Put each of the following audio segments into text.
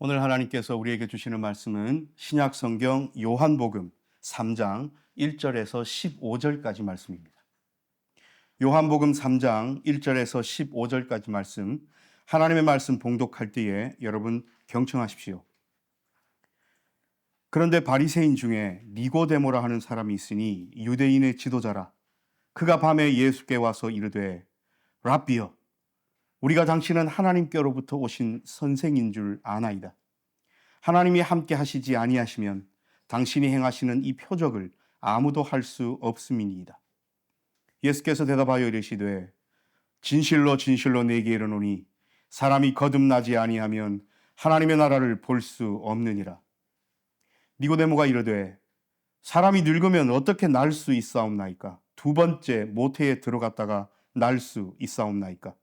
오늘 하나님께서 우리에게 주시는 말씀은 신약 성경 요한복음 3장 1절에서 15절까지 말씀입니다. 요한복음 3장 1절에서 15절까지 말씀, 하나님의 말씀 봉독할 때에 여러분 경청하십시오. 그런데 바리새인 중에 니고데모라 하는 사람이 있으니 유대인의 지도자라. 그가 밤에 예수께 와서 이르되 랍비여, 우리가 당신은 하나님께로부터 오신 선생인 줄 아나이다. 하나님이 함께 하시지 아니하시면 당신이 행하시는 이 표적을 아무도 할 수 없음이니이다. 예수께서 대답하여 이르시되 진실로 진실로 네게 이르노니 사람이 거듭나지 아니하면 하나님의 나라를 볼 수 없느니라. 니고데모가 이르되 사람이 늙으면 어떻게 날 수 있사옵나이까? 두 번째 모태에 들어갔다가 날 수 있사옵나이까?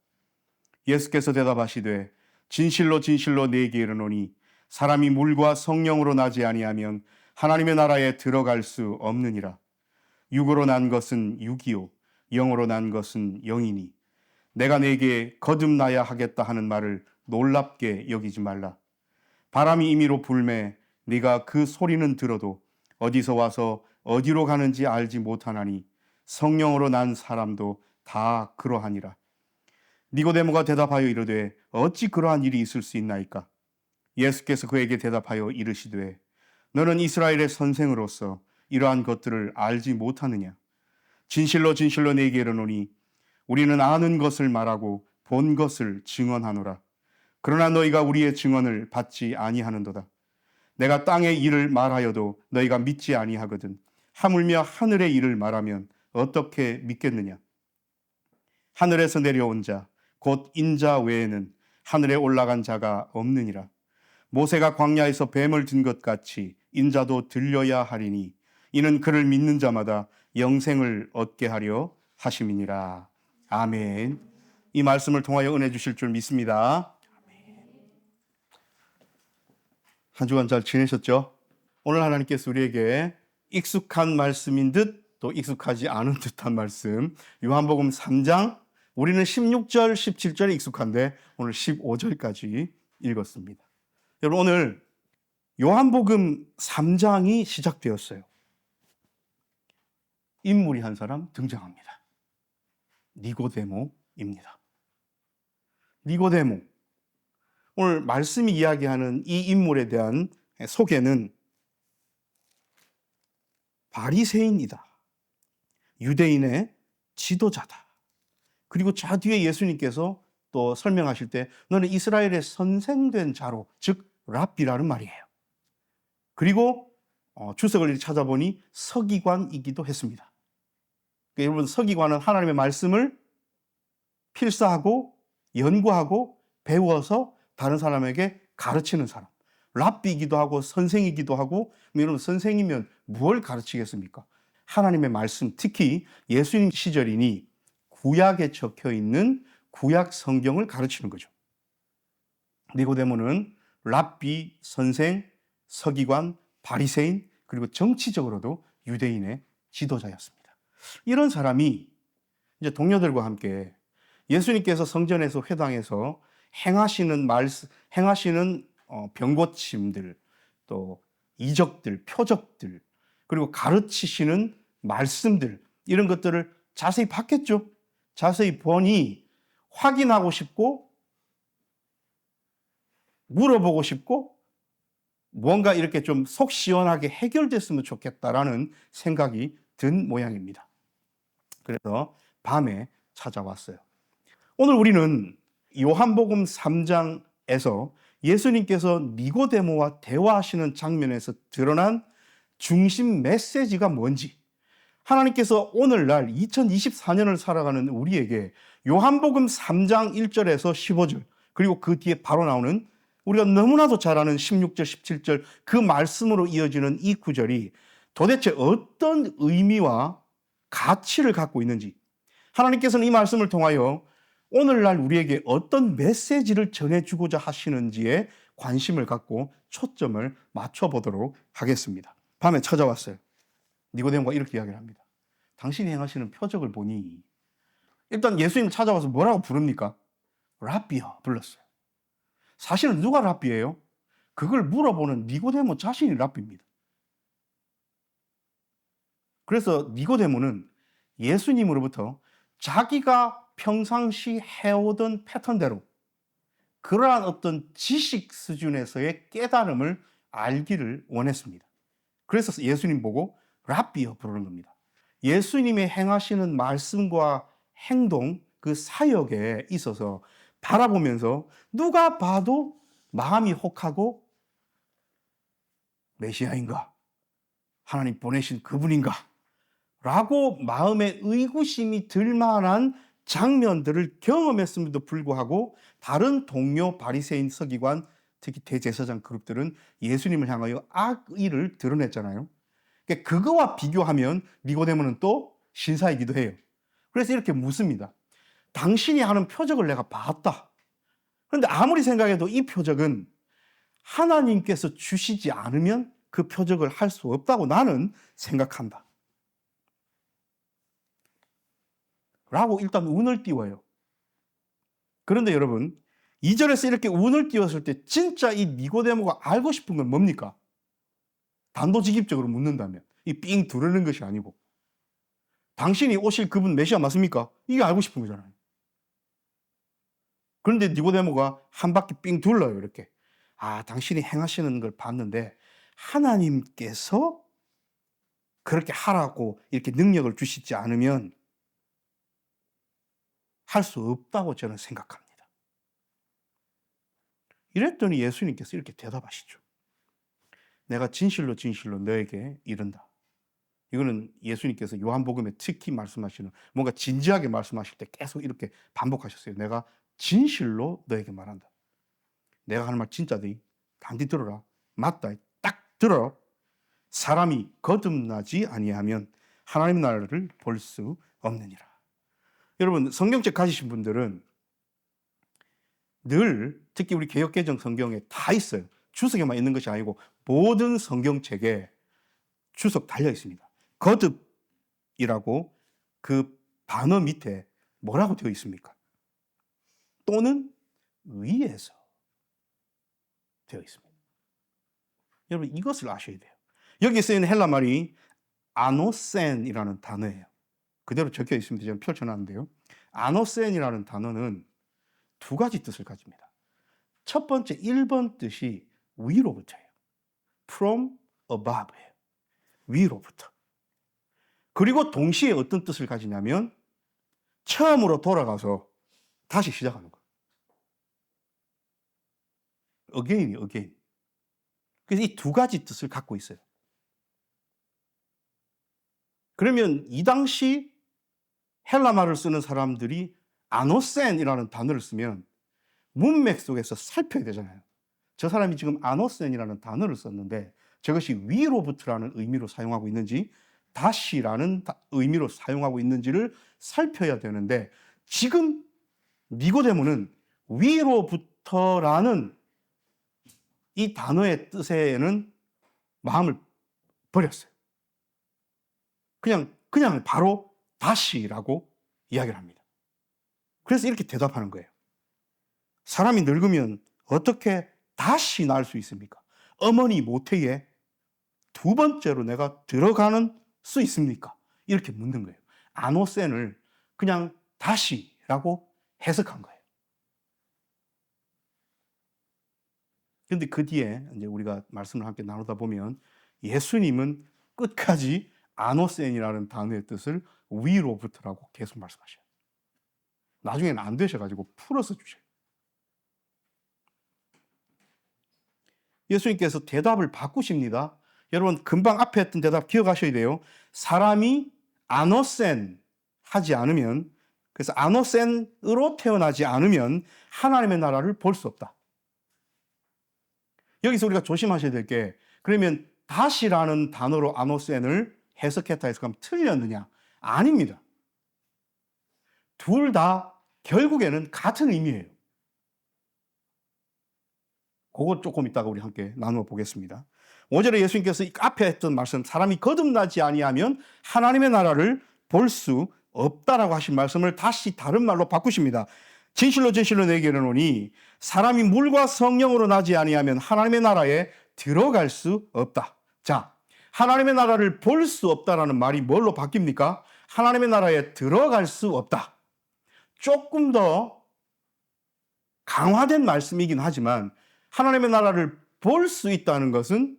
예수께서 대답하시되 진실로 진실로 네게 이르노니 사람이 물과 성령으로 나지 아니하면 하나님의 나라에 들어갈 수 없느니라. 육으로 난 것은 육이요 영으로 난 것은 영이니 내가 네게 거듭나야 하겠다 하는 말을 놀랍게 여기지 말라. 바람이 임의로 불매 네가 그 소리는 들어도 어디서 와서 어디로 가는지 알지 못하나니 성령으로 난 사람도 다 그러하니라. 니고데모가 대답하여 이르되 어찌 그러한 일이 있을 수 있나이까? 예수께서 그에게 대답하여 이르시되 너는 이스라엘의 선생으로서 이러한 것들을 알지 못하느냐? 진실로 진실로 네게 이르노니 우리는 아는 것을 말하고 본 것을 증언하노라. 그러나 너희가 우리의 증언을 받지 아니하는도다. 내가 땅의 일을 말하여도 너희가 믿지 아니하거든 하물며 하늘의 일을 말하면 어떻게 믿겠느냐? 하늘에서 내려온 자 곧 인자 외에는 하늘에 올라간 자가 없느니라. 모세가 광야에서 뱀을 든 것 같이 인자도 들려야 하리니 이는 그를 믿는 자마다 영생을 얻게 하려 하심이니라. 아멘. 이 말씀을 통하여 은혜 주실 줄 믿습니다. 한 주간 잘 지내셨죠? 오늘 하나님께서 우리에게 익숙한 말씀인 듯 또 익숙하지 않은 듯한 말씀, 요한복음 3장, 우리는 16절, 17절에 익숙한데 오늘 15절까지 읽었습니다. 여러분, 오늘 요한복음 3장이 시작되었어요. 인물이 한 사람 등장합니다. 니고데모입니다. 니고데모. 오늘 말씀이 이야기하는 이 인물에 대한 소개는 바리새인이다. 유대인의 지도자다. 그리고 저 뒤에 예수님께서 또 설명하실 때 너는 이스라엘의 선생된 자로, 즉 랍비라는 말이에요. 그리고 주석을 찾아보니 서기관이기도 했습니다. 그러니까 여러분, 서기관은 하나님의 말씀을 필사하고 연구하고 배워서 다른 사람에게 가르치는 사람. 랍비이기도 하고 선생이기도 하고, 여러분 선생이면 뭘 가르치겠습니까? 하나님의 말씀, 특히 예수님 시절이니 구약에 적혀 있는 구약 성경을 가르치는 거죠. 니고데모는 랍비, 선생, 서기관, 바리새인, 그리고 정치적으로도 유대인의 지도자였습니다. 이런 사람이 이제 동료들과 함께 예수님께서 성전에서 회당에서 행하시는 병고침들, 또 이적들, 표적들, 그리고 가르치시는 말씀들, 이런 것들을 자세히 봤겠죠. 자세히 보니 확인하고 싶고 물어보고 싶고 뭔가 이렇게 좀 속 시원하게 해결됐으면 좋겠다라는 생각이 든 모양입니다. 그래서 밤에 찾아왔어요. 오늘 우리는 요한복음 3장에서 예수님께서 니고데모와 대화하시는 장면에서 드러난 중심 메시지가 뭔지, 하나님께서 오늘날 2024년을 살아가는 우리에게 요한복음 3장 1절에서 15절, 그리고 그 뒤에 바로 나오는 우리가 너무나도 잘 아는 16절, 17절 그 말씀으로 이어지는 이 구절이 도대체 어떤 의미와 가치를 갖고 있는지, 하나님께서는 이 말씀을 통하여 오늘날 우리에게 어떤 메시지를 전해주고자 하시는지에 관심을 갖고 초점을 맞춰보도록 하겠습니다. 밤에 찾아왔어요. 니고데모가 이렇게 이야기를 합니다. 당신이 행하시는 표적을 보니, 일단 예수님 찾아와서 뭐라고 부릅니까? 랍비여 불렀어요. 사실은 누가 랍비예요? 그걸 물어보는 니고데모 자신이 랍비입니다. 그래서 니고데모는 예수님으로부터 자기가 평상시 해오던 패턴대로 그러한 어떤 지식 수준에서의 깨달음을 알기를 원했습니다. 그래서 예수님 보고 랍비여 부르는 겁니다. 예수님의 행하시는 말씀과 행동, 그 사역에 있어서 바라보면서 누가 봐도 마음이 혹하고 메시아인가? 하나님 보내신 그분인가? 라고 마음에 의구심이 들 만한 장면들을 경험했음에도 불구하고 다른 동료 바리새인 서기관, 특히 대제사장 그룹들은 예수님을 향하여 악의를 드러냈잖아요. 그러니까 그거와 비교하면 니고데모는 또 신사이기도 해요. 그래서 이렇게 묻습니다. 당신이 하는 표적을 내가 봤다. 그런데 아무리 생각해도 이 표적은 하나님께서 주시지 않으면 그 표적을 할 수 없다고 나는 생각한다. 라고 일단 운을 띄워요. 그런데 여러분, 2절에서 이렇게 운을 띄웠을 때 진짜 이 니고데모가 알고 싶은 건 뭡니까? 단도직입적으로 묻는다면 이 삥 두르는 것이 아니고 당신이 오실 그분 메시아 맞습니까? 이게 알고 싶은 거잖아요. 그런데 니고데모가 한 바퀴 삥 둘러요. 이렇게. 아, 당신이 행하시는 걸 봤는데 하나님께서 그렇게 하라고 이렇게 능력을 주시지 않으면 할 수 없다고 저는 생각합니다. 이랬더니 예수님께서 이렇게 대답하시죠. 내가 진실로 진실로 너에게 이른다. 이거는 예수님께서 요한복음에 특히 말씀하시는, 뭔가 진지하게 말씀하실 때 계속 이렇게 반복하셨어요. 내가 진실로 너에게 말한다. 내가 하는 말 진짜지. 단디 들어라. 맞다. 딱 들어. 사람이 거듭나지 아니하면 하나님 나라를 볼 수 없느니라. 여러분, 성경책 가지신 분들은 늘, 특히 우리 개역개정 성경에 다 있어요. 주석에만 있는 것이 아니고 모든 성경책에 주석 달려 있습니다. 거듭이라고 그 단어 밑에 뭐라고 되어 있습니까? 또는 위에서 되어 있습니다. 여러분, 이것을 아셔야 돼요. 여기 쓰이는 헬라 말이 아노센이라는 단어예요. 그대로 적혀 있습니다. 제가 펼쳐놨는데요. 아노센이라는 단어는 두 가지 뜻을 가집니다. 첫 번째 1번 뜻이 위로부터예요. From above예요. 위로부터. 그리고 동시에 어떤 뜻을 가지냐면 처음으로 돌아가서 다시 시작하는 거예요. again이 again. 그래서 이 두 가지 뜻을 갖고 있어요. 그러면 이 당시 헬라말을 쓰는 사람들이 아노센이라는 단어를 쓰면 문맥 속에서 살펴야 되잖아요. 저 사람이 지금 아노센이라는 단어를 썼는데 저것이 위로부터라는 의미로 사용하고 있는지 다시라는 의미로 사용하고 있는지를 살펴야 되는데 지금 니고데모는 위로부터라는 이 단어의 뜻에는 마음을 버렸어요. 그냥 바로 다시라고 이야기를 합니다. 그래서 이렇게 대답하는 거예요. 사람이 늙으면 어떻게 다시 날 수 있습니까? 어머니 모태에 두 번째로 내가 들어가는 수 있습니까? 이렇게 묻는 거예요. 아노센을 그냥 다시라고 해석한 거예요. 그런데 그 뒤에 이제 우리가 말씀을 함께 나누다 보면 예수님은 끝까지 아노센이라는 단어의 뜻을 위로부터라고 계속 말씀하셔요. 나중에는 안 되셔가지고 풀어서 주셔요. 예수님께서 대답을 바꾸십니다. 여러분, 금방 앞에 했던 대답 기억하셔야 돼요. 사람이 아노센 하지 않으면, 그래서 아노센으로 태어나지 않으면 하나님의 나라를 볼 수 없다. 여기서 우리가 조심하셔야 될 게, 그러면 다시라는 단어로 아노센을 해석했다 해서 그럼 틀렸느냐? 아닙니다. 둘 다 결국에는 같은 의미예요. 그거 조금 이따가 우리 함께 나누어 보겠습니다. 5절에 예수님께서 앞에 했던 말씀, 사람이 거듭나지 아니하면 하나님의 나라를 볼 수 없다라고 하신 말씀을 다시 다른 말로 바꾸십니다. 진실로 진실로 내게 이르노니 사람이 물과 성령으로 나지 아니하면 하나님의 나라에 들어갈 수 없다. 자, 하나님의 나라를 볼 수 없다라는 말이 뭘로 바뀝니까? 하나님의 나라에 들어갈 수 없다. 조금 더 강화된 말씀이긴 하지만 하나님의 나라를 볼 수 있다는 것은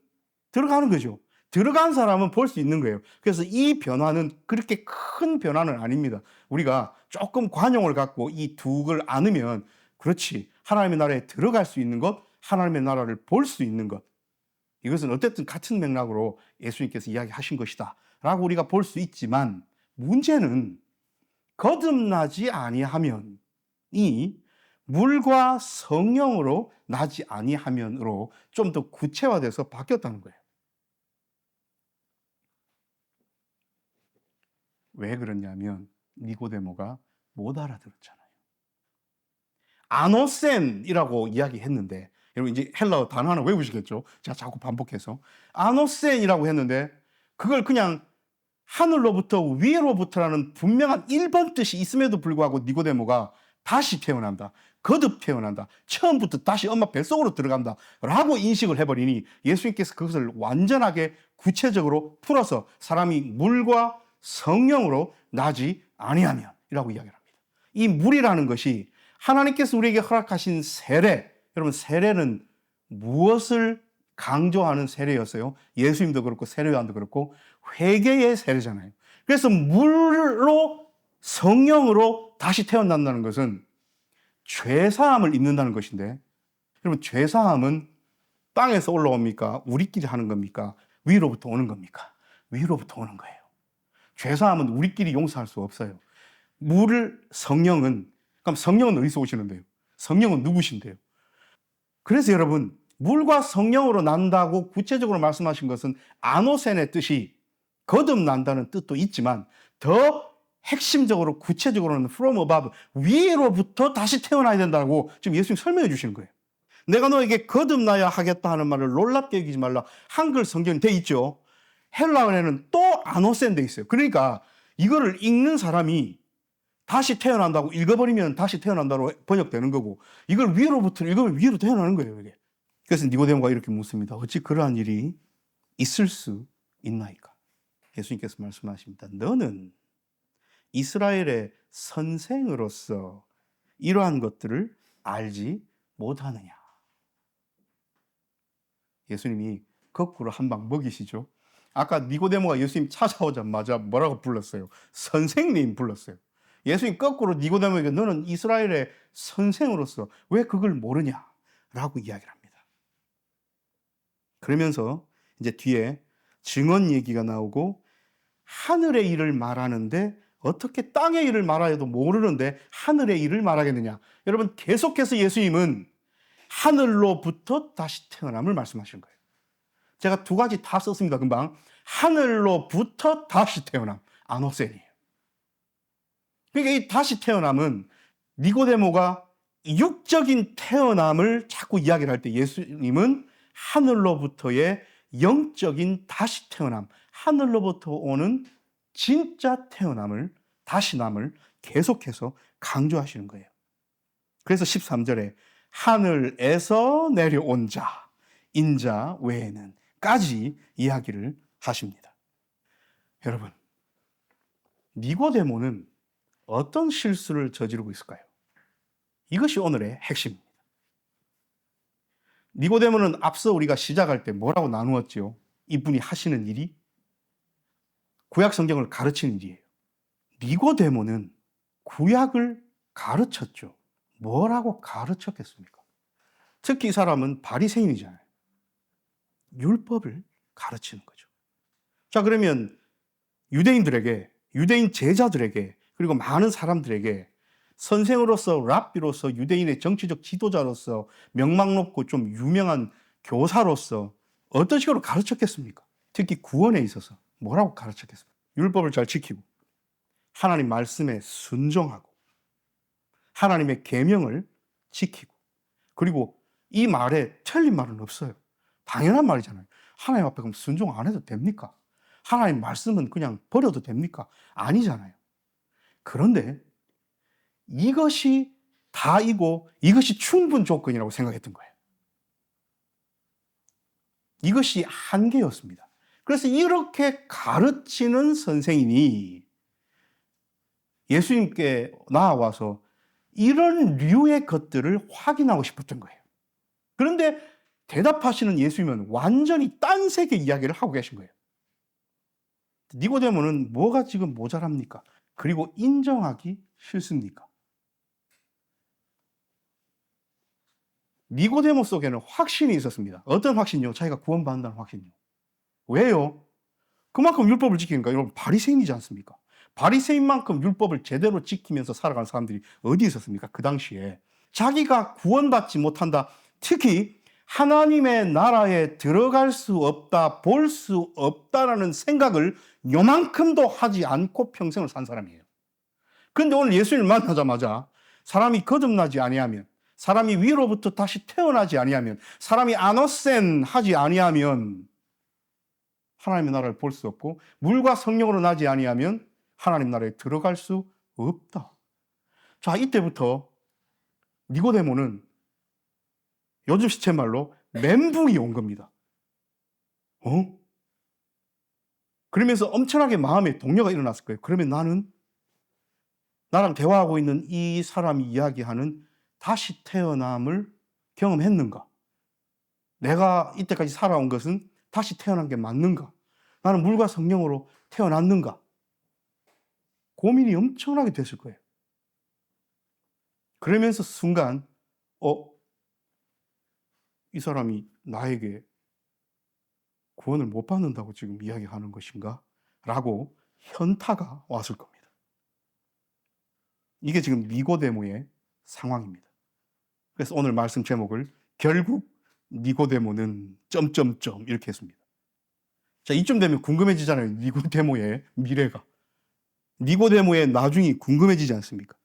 들어가는 거죠. 들어간 사람은 볼 수 있는 거예요. 그래서 이 변화는 그렇게 큰 변화는 아닙니다. 우리가 조금 관용을 갖고 이 두 걸 안으면 그렇지, 하나님의 나라에 들어갈 수 있는 것, 하나님의 나라를 볼 수 있는 것, 이것은 어쨌든 같은 맥락으로 예수님께서 이야기하신 것이다 라고 우리가 볼 수 있지만, 문제는 거듭나지 아니하면, 이 물과 성령으로 나지 아니하면으로 좀 더 구체화돼서 바뀌었다는 거예요. 왜 그러냐면 니고데모가 못 알아들었잖아요. 아노센이라고 이야기했는데, 여러분 이제 헬라어 단어 하나 외우시겠죠? 제가 자꾸 반복해서 아노센이라고 했는데 그걸 그냥 하늘로부터 위로부터라는 분명한 1번 뜻이 있음에도 불구하고 니고데모가 다시 태어난다, 거듭 태어난다, 처음부터 다시 엄마 뱃속으로 들어간다 라고 인식을 해버리니 예수님께서 그것을 완전하게 구체적으로 풀어서 사람이 물과 성령으로 나지 아니하면 이라고 이야기를 합니다. 이 물이라는 것이 하나님께서 우리에게 허락하신 세례, 여러분 세례는 무엇을 강조하는 세례였어요? 예수님도 그렇고 세례요한도 그렇고 회개의 세례잖아요. 그래서 물로 성령으로 다시 태어난다는 것은 죄사함을 입는다는 것인데, 여러분 죄사함은 땅에서 올라옵니까? 우리끼리 하는 겁니까? 위로부터 오는 겁니까? 위로부터 오는 거예요. 죄사함은 우리끼리 용서할 수 없어요. 성령은, 그럼 성령은 어디서 오시는데요? 성령은 누구신데요? 그래서 여러분, 물과 성령으로 난다고 구체적으로 말씀하신 것은 아노센의 뜻이 거듭난다는 뜻도 있지만, 더 핵심적으로 구체적으로는 from above, 위로부터 다시 태어나야 된다고 지금 예수님 설명해 주시는 거예요. 내가 너에게 거듭나야 하겠다 하는 말을 놀랍게 여기지 말라. 한글 성경이 돼 있죠. 헬라어에는 또 아노센 돼 있어요. 그러니까 이거를 읽는 사람이 다시 태어난다고 읽어버리면 다시 태어난다로 번역되는 거고, 이걸 위로부터 읽으면 위로 태어나는 거예요, 이게. 그래서 니고데모가 이렇게 묻습니다. 어찌 그러한 일이 있을 수 있나이까? 예수님께서 말씀하십니다. 너는 이스라엘의 선생으로서 이러한 것들을 알지 못하느냐? 예수님이 거꾸로 한 방 먹이시죠. 아까 니고데모가 예수님 찾아오자마자 뭐라고 불렀어요? 선생님 불렀어요. 예수님 거꾸로 니고데모에게 너는 이스라엘의 선생으로서 왜 그걸 모르냐? 라고 이야기를 합니다. 그러면서 이제 뒤에 증언 얘기가 나오고, 하늘의 일을 말하는데 어떻게 땅의 일을 말하여도 모르는데 하늘의 일을 말하겠느냐? 여러분 계속해서 예수님은 하늘로부터 다시 태어남을 말씀하시는 거예요. 제가 두 가지 다 썼습니다, 금방. 하늘로부터 다시 태어남, 아노센이에요. 그러니까 이 다시 태어남은 니고데모가 육적인 태어남을 자꾸 이야기를 할 때 예수님은 하늘로부터의 영적인 다시 태어남, 하늘로부터 오는 진짜 태어남을, 다시남을 계속해서 강조하시는 거예요. 그래서 13절에 하늘에서 내려온 자, 인자 외에는 까지 이야기를 하십니다. 여러분, 니고데모는 어떤 실수를 저지르고 있을까요? 이것이 오늘의 핵심입니다. 니고데모는 앞서 우리가 시작할 때 뭐라고 나누었죠? 이분이 하시는 일이 구약 성경을 가르치는 일이에요. 니고데모는 구약을 가르쳤죠. 뭐라고 가르쳤겠습니까? 특히 이 사람은 바리새인이잖아요. 율법을 가르치는 거죠. 자, 그러면 유대인들에게, 유대인 제자들에게, 그리고 많은 사람들에게 선생으로서, 랍비로서, 유대인의 정치적 지도자로서, 명망 높고 좀 유명한 교사로서 어떤 식으로 가르쳤겠습니까? 특히 구원에 있어서 뭐라고 가르쳤겠습니까? 율법을 잘 지키고 하나님 말씀에 순종하고 하나님의 계명을 지키고, 그리고 이 말에 틀린 말은 없어요. 당연한 말이잖아요. 하나님 앞에 그럼 순종 안 해도 됩니까? 하나님 말씀은 그냥 버려도 됩니까? 아니잖아요. 그런데 이것이 다이고 이것이 충분 조건이라고 생각했던 거예요. 이것이 한계였습니다. 그래서 이렇게 가르치는 선생님이 예수님께 나와서 이런 류의 것들을 확인하고 싶었던 거예요. 그런데 대답하시는 예수님은 완전히 딴 세계 이야기를 하고 계신 거예요. 니고데모는 뭐가 지금 모자랍니까? 그리고 인정하기 싫습니까? 니고데모 속에는 확신이 있었습니다. 어떤 확신이요? 자기가 구원받는다는 확신이요. 왜요? 그만큼 율법을 지키니까. 여러분, 바리새인이지 않습니까? 바리새인만큼 율법을 제대로 지키면서 살아간 사람들이 어디 있었습니까? 그 당시에 자기가 구원받지 못한다, 특히 하나님의 나라에 들어갈 수 없다, 볼 수 없다라는 생각을 요만큼도 하지 않고 평생을 산 사람이에요. 그런데 오늘 예수님을 만나자마자 사람이 거듭나지 아니하면, 사람이 위로부터 다시 태어나지 아니하면, 사람이 아노센 하지 아니하면 하나님의 나라를 볼 수 없고, 물과 성령으로 나지 아니하면 하나님 나라에 들어갈 수 없다. 자, 이때부터 니고데모는 요즘 시체말로 멘붕이 온 겁니다. 그러면서 엄청나게 마음에 동요가 일어났을 거예요. 그러면 나랑 대화하고 있는 이 사람이 이야기하는 다시 태어남을 경험했는가? 내가 이때까지 살아온 것은 다시 태어난 게 맞는가? 나는 물과 성령으로 태어났는가? 고민이 엄청나게 됐을 거예요. 그러면서 순간 이 사람이 나에게 구원을 못 받는다고 지금 이야기하는 것인가? 라고 현타가 왔을 겁니다. 이게 지금 니고데모의 상황입니다. 그래서 오늘 말씀 제목을 결국 니고데모는 점점점 이렇게 했습니다. 자, 이쯤 되면 궁금해지잖아요. 니고데모의 미래가. 니고데모의 나중이 궁금해지지 않습니까?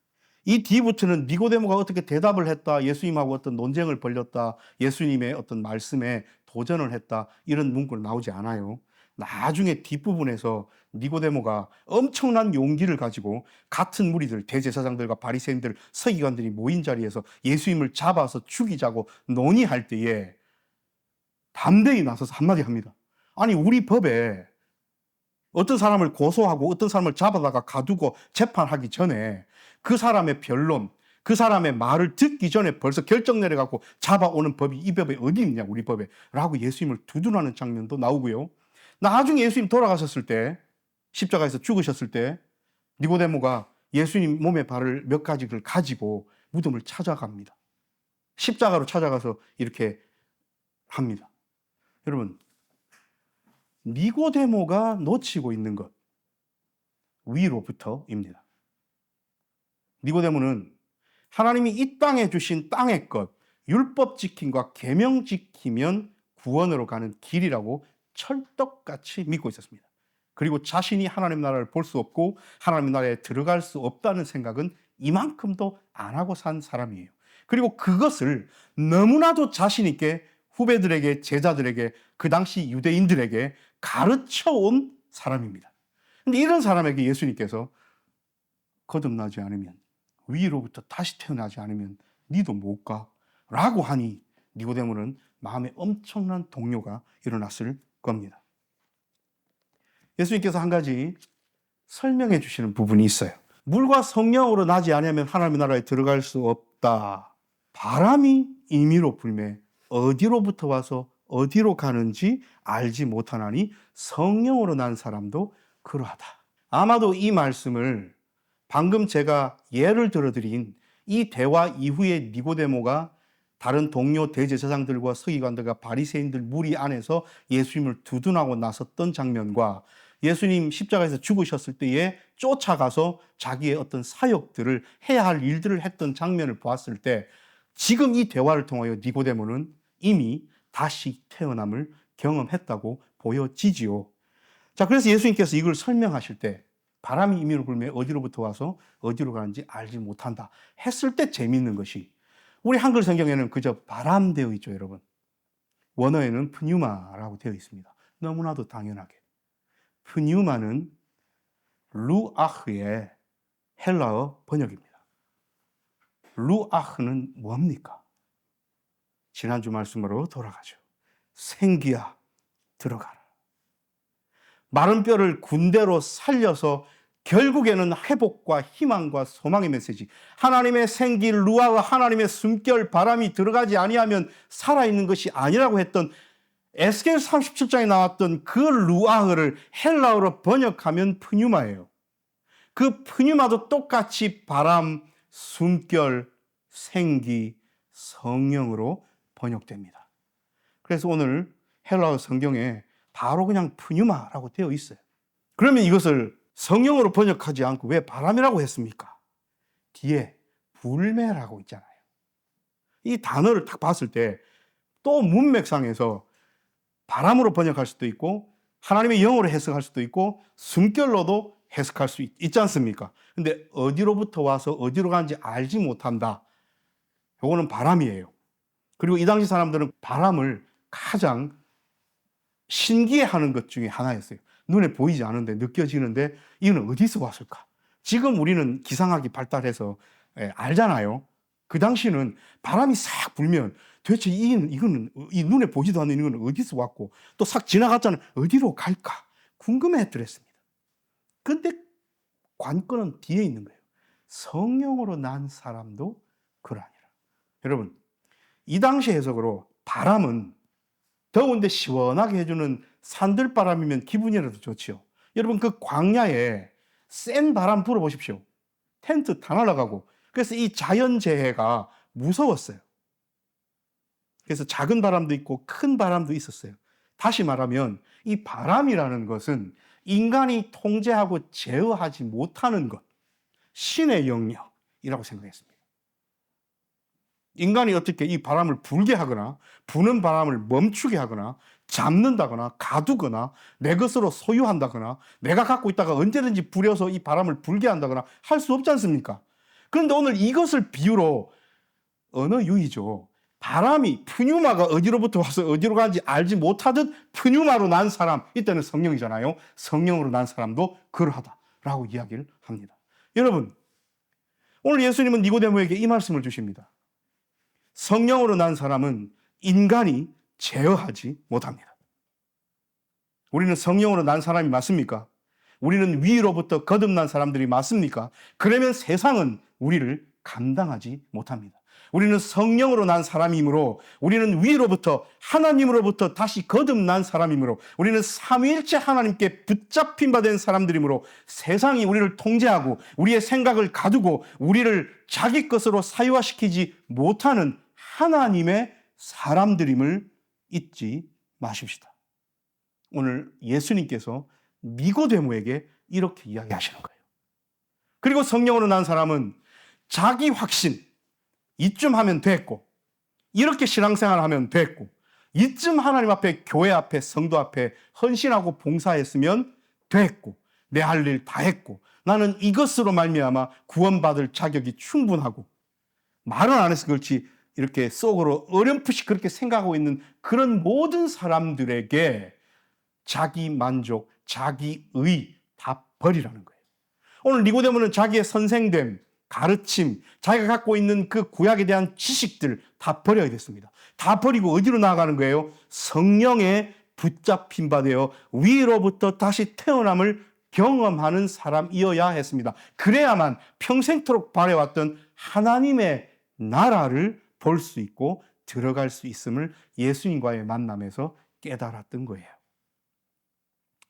이 뒤부터는 니고데모가 어떻게 대답을 했다, 예수님하고 어떤 논쟁을 벌였다, 예수님의 어떤 말씀에 도전을 했다, 이런 문구는 나오지 않아요. 나중에 뒷부분에서 니고데모가 엄청난 용기를 가지고 같은 무리들, 대제사장들과 바리새인들, 서기관들이 모인 자리에서 예수님을 잡아서 죽이자고 논의할 때에 담대히 나서서 한마디 합니다. 아니, 우리 법에 어떤 사람을 고소하고 어떤 사람을 잡아다가 가두고 재판하기 전에 그 사람의 변론, 그 사람의 말을 듣기 전에 벌써 결정 내려갖고 잡아오는 법이 이 법에 어디 있냐, 우리 법에 라고 예수님을 두둔하는 장면도 나오고요. 나중에 예수님 돌아가셨을 때, 십자가에서 죽으셨을 때 니고데모가 예수님 몸에 발을 몇 가지를 가지고 무덤을 찾아갑니다. 십자가로 찾아가서 이렇게 합니다. 여러분, 니고데모가 놓치고 있는 것, 위로부터입니다. 니고데모는 하나님이 이 땅에 주신 땅의 것, 율법 지킴과 계명 지키면 구원으로 가는 길이라고 철떡같이 믿고 있었습니다. 그리고 자신이 하나님 나라를 볼 수 없고 하나님 나라에 들어갈 수 없다는 생각은 이만큼도 안 하고 산 사람이에요. 그리고 그것을 너무나도 자신 있게 후배들에게, 제자들에게, 그 당시 유대인들에게 가르쳐 온 사람입니다. 근데 이런 사람에게 예수님께서 거듭나지 않으면, 위로부터 다시 태어나지 않으면 니도 못 가 라고 하니 니고데모는 마음에 엄청난 동요가 일어났을 겁니다. 예수님께서 한 가지 설명해 주시는 부분이 있어요. 물과 성령으로 나지 않으면 하나님의 나라에 들어갈 수 없다. 바람이 임의로 불매 어디로부터 와서 어디로 가는지 알지 못하나니 성령으로 난 사람도 그러하다. 아마도 이 말씀을 방금 제가 예를 들어드린 이 대화 이후에 니고데모가 다른 동료 대제사장들과 서기관들과 바리새인들 무리 안에서 예수님을 두둔하고 나섰던 장면과 예수님 십자가에서 죽으셨을 때에 쫓아가서 자기의 어떤 사역들을 해야 할 일들을 했던 장면을 보았을 때 지금 이 대화를 통하여 니고데모는 이미 다시 태어남을 경험했다고 보여지지요. 자, 그래서 예수님께서 이걸 설명하실 때 바람이 임의로 불며 어디로부터 와서 어디로 가는지 알지 못한다 했을 때 재미있는 것이 우리 한글 성경에는 그저 바람 되어 있죠, 여러분. 원어에는 프뉴마라고 되어 있습니다. 너무나도 당연하게. 프뉴마는 루아흐의 헬라어 번역입니다. 루아흐는 뭡니까? 지난주 말씀으로 돌아가죠. 생기야 들어가라. 마른 뼈를 군대로 살려서 결국에는 회복과 희망과 소망의 메시지, 하나님의 생기 루아와 하나님의 숨결 바람이 들어가지 아니하면 살아있는 것이 아니라고 했던 에스겔 37장에 나왔던 그 루아흐를 헬라어로 번역하면 프뉴마예요. 그 프뉴마도 똑같이 바람, 숨결, 생기, 성령으로 번역됩니다. 그래서 오늘 헬라어 성경에 바로 그냥 프뉴마라고 되어 있어요. 그러면 이것을 성령으로 번역하지 않고 왜 바람이라고 했습니까? 뒤에 불매라고 있잖아요. 이 단어를 딱 봤을 때 또 문맥상에서 바람으로 번역할 수도 있고 하나님의 영어로 해석할 수도 있고 숨결로도 해석할 수 있지 않습니까? 근데 어디로부터 와서 어디로 가는지 알지 못한다. 요거는 바람이에요. 그리고 이 당시 사람들은 바람을 가장 신기해하는 것 중에 하나였어요. 눈에 보이지 않는데 느껴지는데 이건 어디서 왔을까? 지금 우리는 기상학이 발달해서 알잖아요. 그 당시는 바람이 싹 불면 도대체 이거는 이 눈에 보지도 않는 이건 어디서 왔고 또 싹 지나갔잖아요. 어디로 갈까? 궁금해했더랬습니다. 근데 관건은 뒤에 있는 거예요. 성령으로 난 사람도 그러하니라. 여러분, 이 당시 해석으로 바람은 더운데 시원하게 해주는 산들바람이면 기분이라도 좋지요. 여러분, 그 광야에 센 바람 불어보십시오. 텐트 다 날아가고. 그래서 이 자연재해가 무서웠어요. 그래서 작은 바람도 있고 큰 바람도 있었어요. 다시 말하면 이 바람이라는 것은 인간이 통제하고 제어하지 못하는 것, 신의 영역이라고 생각했습니다. 인간이 어떻게 이 바람을 불게 하거나 부는 바람을 멈추게 하거나 잡는다거나 가두거나 내 것으로 소유한다거나 내가 갖고 있다가 언제든지 부려서 이 바람을 불게 한다거나 할 수 없지 않습니까? 그런데 오늘 이것을 비유로 언어 유희죠. 바람이 푸뉴마가 어디로부터 와서 어디로 가는지 알지 못하듯 푸뉴마로 난 사람, 이때는 성령이잖아요. 성령으로 난 사람도 그러하다라고 이야기를 합니다. 여러분, 오늘 예수님은 니고데모에게 이 말씀을 주십니다. 성령으로 난 사람은 인간이 제어하지 못합니다. 우리는 성령으로 난 사람이 맞습니까? 우리는 위로부터 거듭난 사람들이 맞습니까? 그러면 세상은 우리를 감당하지 못합니다. 우리는 성령으로 난 사람이므로, 우리는 위로부터 하나님으로부터 다시 거듭난 사람이므로, 우리는 삼위일체 하나님께 붙잡힌 바 된 사람들이므로 세상이 우리를 통제하고 우리의 생각을 가두고 우리를 자기 것으로 사유화시키지 못하는 하나님의 사람들임을 잊지 마십시다. 오늘 예수님께서 니고데모에게 이렇게 이야기하시는 거예요. 그리고 성령으로 난 사람은 자기 확신, 이쯤 하면 됐고, 이렇게 신앙생활 하면 됐고, 이쯤 하나님 앞에, 교회 앞에, 성도 앞에 헌신하고 봉사했으면 됐고, 내 할 일 다 했고, 나는 이것으로 말미암아 구원받을 자격이 충분하고, 말은 안 해서 그렇지 이렇게 속으로 어렴풋이 그렇게 생각하고 있는 그런 모든 사람들에게 자기 만족, 자기 의 다 버리라는 거예요. 오늘 니고데모는 자기의 선생됨, 가르침, 자기가 갖고 있는 그 구약에 대한 지식들 다 버려야 됐습니다. 다 버리고 어디로 나아가는 거예요? 성령에 붙잡힌 바 되어 위로부터 다시 태어남을 경험하는 사람이어야 했습니다. 그래야만 평생토록 바래왔던 하나님의 나라를 볼 수 있고 들어갈 수 있음을 예수님과의 만남에서 깨달았던 거예요.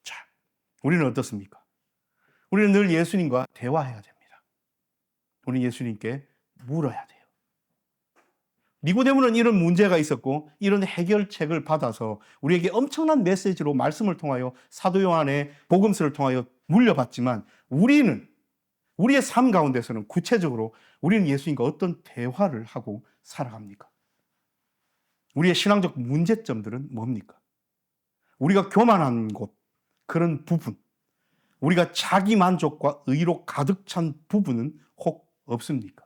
자, 우리는 어떻습니까? 우리는 늘 예수님과 대화해야 됩니다. 우리 예수님께 물어야 돼요. 니고데모는 이런 문제가 있었고 이런 해결책을 받아서 우리에게 엄청난 메시지로 말씀을 통하여 사도 요한의 복음서를 통하여 물려봤지만 우리는 우리의 삶 가운데서는 구체적으로 우리는 예수님과 어떤 대화를 하고 살아갑니까? 우리의 신앙적 문제점들은 뭡니까? 우리가 교만한 곳, 그런 부분, 우리가 자기 만족과 의로 가득 찬 부분은 혹 없습니까?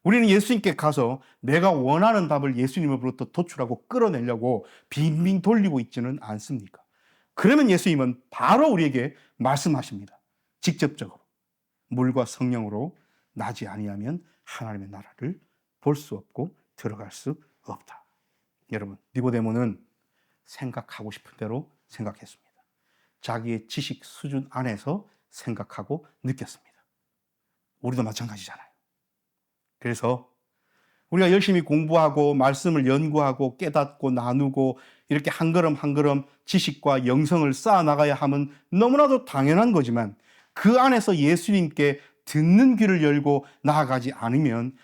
우리는 예수님께 가서 내가 원하는 답을 예수님으로부터 도출하고 끌어내려고 빙빙 돌리고 있지는 않습니까? 그러면 예수님은 바로 우리에게 말씀하십니다. 직접적으로 물과 성령으로 나지 아니하면 하나님의 나라를 볼 수 없고 들어갈 수 없다. 여러분, 니고데모는 생각하고 싶은 대로 생각했습니다. 자기의 지식 수준 안에서 생각하고 느꼈습니다. 우리도 마찬가지잖아요. 그래서 우리가 열심히 공부하고 말씀을 연구하고 깨닫고 나누고 이렇게 한 걸음 한 걸음 지식과 영성을 쌓아 나가야 함은 너무나도 당연한 거지만 그 안에서 예수님께 듣는 귀를 열고 나아가지 않으면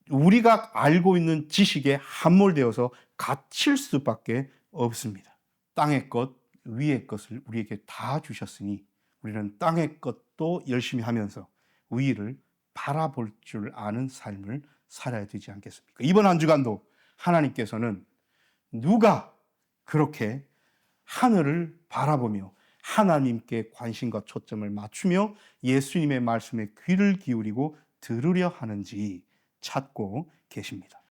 우리가 알고 있는 지식에 함몰되어서 갇힐 수밖에 없습니다. 땅의 것, 위의 것을 우리에게 다 주셨으니 우리는 땅의 것도 열심히 하면서 위를 바라볼 줄 아는 삶을 살아야 되지 않겠습니까? 이번 한 주간도 하나님께서는 누가 그렇게 하늘을 바라보며 하나님께 관심과 초점을 맞추며 예수님의 말씀에 귀를 기울이고 들으려 하는지 찾고 계십니다.